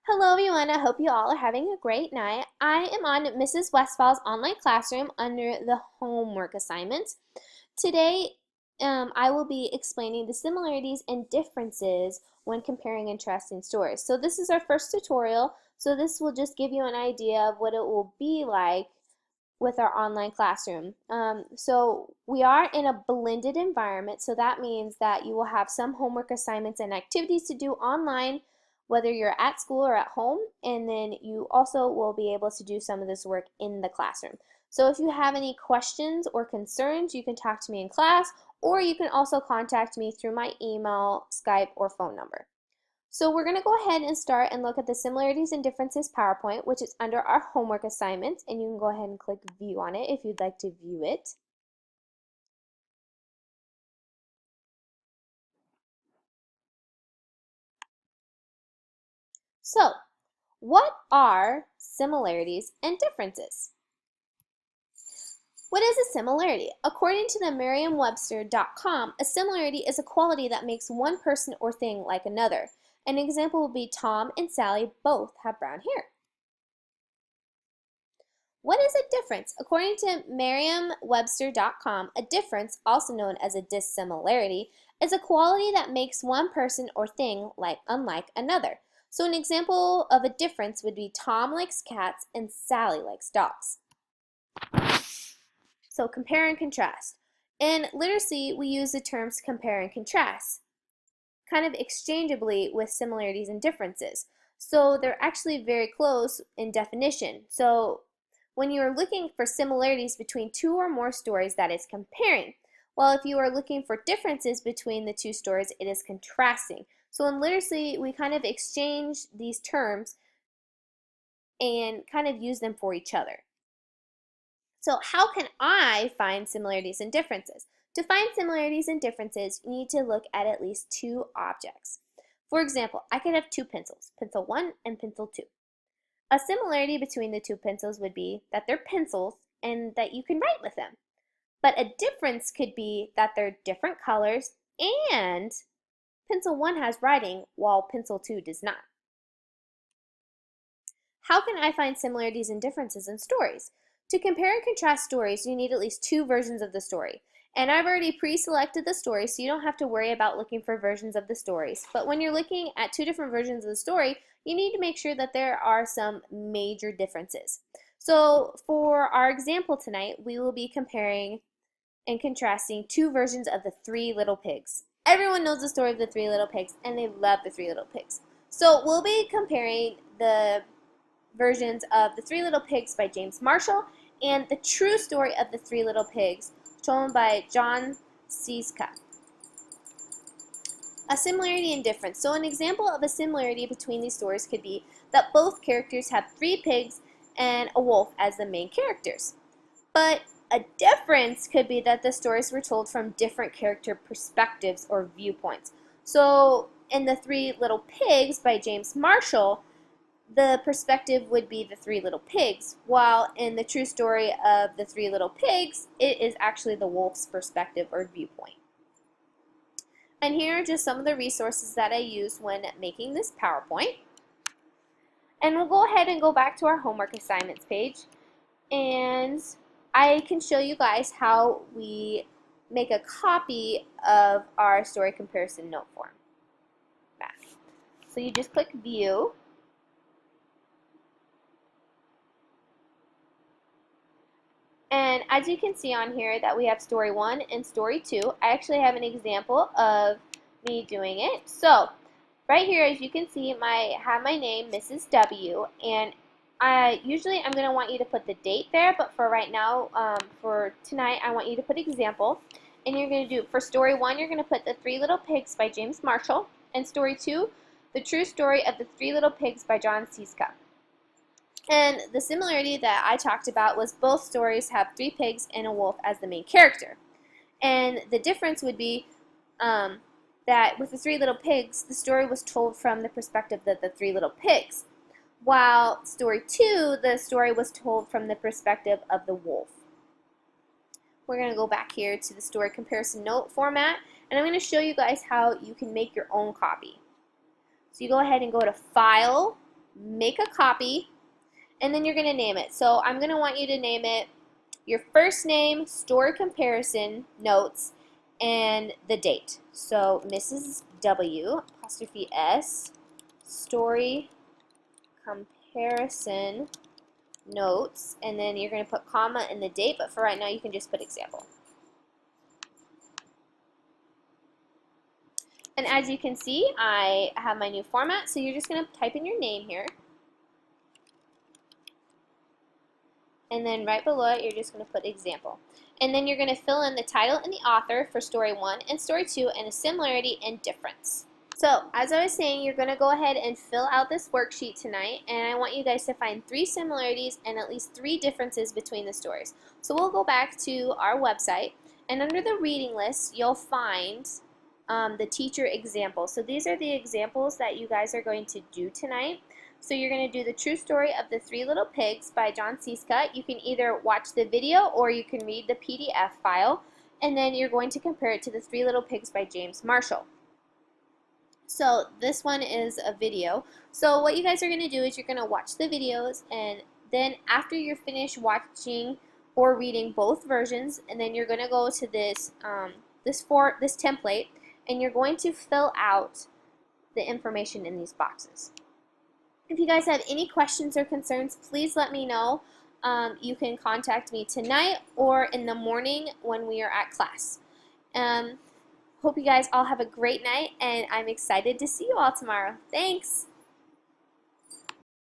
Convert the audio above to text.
Hello everyone, I hope you all are having a great night. I am on Mrs. Westfall's online classroom under the homework assignments. Today, I will be explaining the similarities and differences when comparing interesting stories. So this is our first tutorial, so this will just give you an idea of what it will be like with our online classroom. So we are in a blended environment, so that means that you will have some homework assignments and activities to do online, whether you're at school or at home, and then you also will be able to do some of this work in the classroom. So if you have any questions or concerns, you can talk to me in class, or you can also contact me through my email, Skype, or phone number. So we're going to go ahead and start and look at the similarities and differences PowerPoint, which is under our homework assignments, and you can go ahead and click view on it if you'd like to view it. So, what are similarities and differences? What is a similarity? According to the Merriam-Webster.com, a similarity is a quality that makes one person or thing like another. An example would be Tom and Sally both have brown hair. What is a difference? According to Merriam-Webster.com, a difference, also known as a dissimilarity, is a quality that makes one person or thing unlike another. So an example of a difference would be Tom likes cats and Sally likes dogs. So compare and contrast. In literacy, we use the terms compare and contrast, kind of exchangeably with similarities and differences. So they're actually very close in definition. So when you are looking for similarities between two or more stories, that is comparing. While if you are looking for differences between the two stories, it is contrasting. So in literacy, we kind of exchange these terms and kind of use them for each other. So how can I find similarities and differences? To find similarities and differences, you need to look at least two objects. For example, I could have two pencils, pencil 1 and pencil 2. A similarity between the two pencils would be that they're pencils and that you can write with them. But a difference could be that they're different colors and pencil 1 has writing while pencil 2 does not. How can I find similarities and differences in stories? To compare and contrast stories, you need at least two versions of the story. And I've already pre-selected the story, so you don't have to worry about looking for versions of the stories. But when you're looking at two different versions of the story, you need to make sure that there are some major differences. So for our example tonight, we will be comparing and contrasting two versions of the Three Little Pigs. Everyone knows the story of the Three Little Pigs, and they love the Three Little Pigs. So we'll be comparing the versions of The Three Little Pigs by James Marshall and The True Story of the Three Little Pigs, told by John Cieska. A similarity and difference. So an example of a similarity between these stories could be that both characters have three pigs and a wolf as the main characters. But a difference could be that the stories were told from different character perspectives or viewpoints. So in The Three Little Pigs by James Marshall, the perspective would be the Three Little Pigs, while in The True Story of the Three Little Pigs, it is actually the wolf's perspective or viewpoint. And here are just some of the resources that I used when making this PowerPoint. And we'll go ahead and go back to our homework assignments page, and I can show you guys how we make a copy of our story comparison note form. Back. So you just click View. And as you can see on here that we have story 1 and story 2, I actually have an example of me doing it. So right here, as you can see, I have my name, Mrs. W, and usually I'm going to want you to put the date there, but for right now, for tonight, I want you to put example. And you're going to do, for story 1, you're going to put The Three Little Pigs by James Marshall, and story 2, The True Story of the Three Little Pigs by John Cieska. And the similarity that I talked about was both stories have three pigs and a wolf as the main character. And the difference would be that with the Three Little Pigs, the story was told from the perspective of the Three Little Pigs, while story 2, the story was told from the perspective of the wolf. We're going to go back here to the story comparison note format, and I'm going to show you guys how you can make your own copy. So you go ahead and go to File, make a copy, and then you're going to name it. So I'm going to want you to name it your first name, story comparison notes, and the date. So Mrs. W, apostrophe S, story comparison notes, and then you're going to put comma and the date, but for right now you can just put example. And as you can see, I have my new format, so you're just going to type in your name here. And then right below it, you're just going to put example. And then you're going to fill in the title and the author for story 1 and story 2 and a similarity and difference. So, as I was saying, you're going to go ahead and fill out this worksheet tonight, and I want you guys to find 3 similarities and at least 3 differences between the stories. So we'll go back to our website, and under the reading list, you'll find the teacher examples. So these are the examples that you guys are going to do tonight. So you're going to do the true story of the 3 Little Pigs by John Sciesca. You can either watch the video or you can read the PDF file, and then you're going to compare it to the 3 Little Pigs by James Marshall. So this one is a video. So what you guys are going to do is you're going to watch the videos, and then after you're finished watching or reading both versions, and then you're going to go to this this template, and you're going to fill out the information in these boxes. If you guys have any questions or concerns, please let me know. You can contact me tonight or in the morning when we are at class. Hope you guys all have a great night, and I'm excited to see you all tomorrow. Thanks!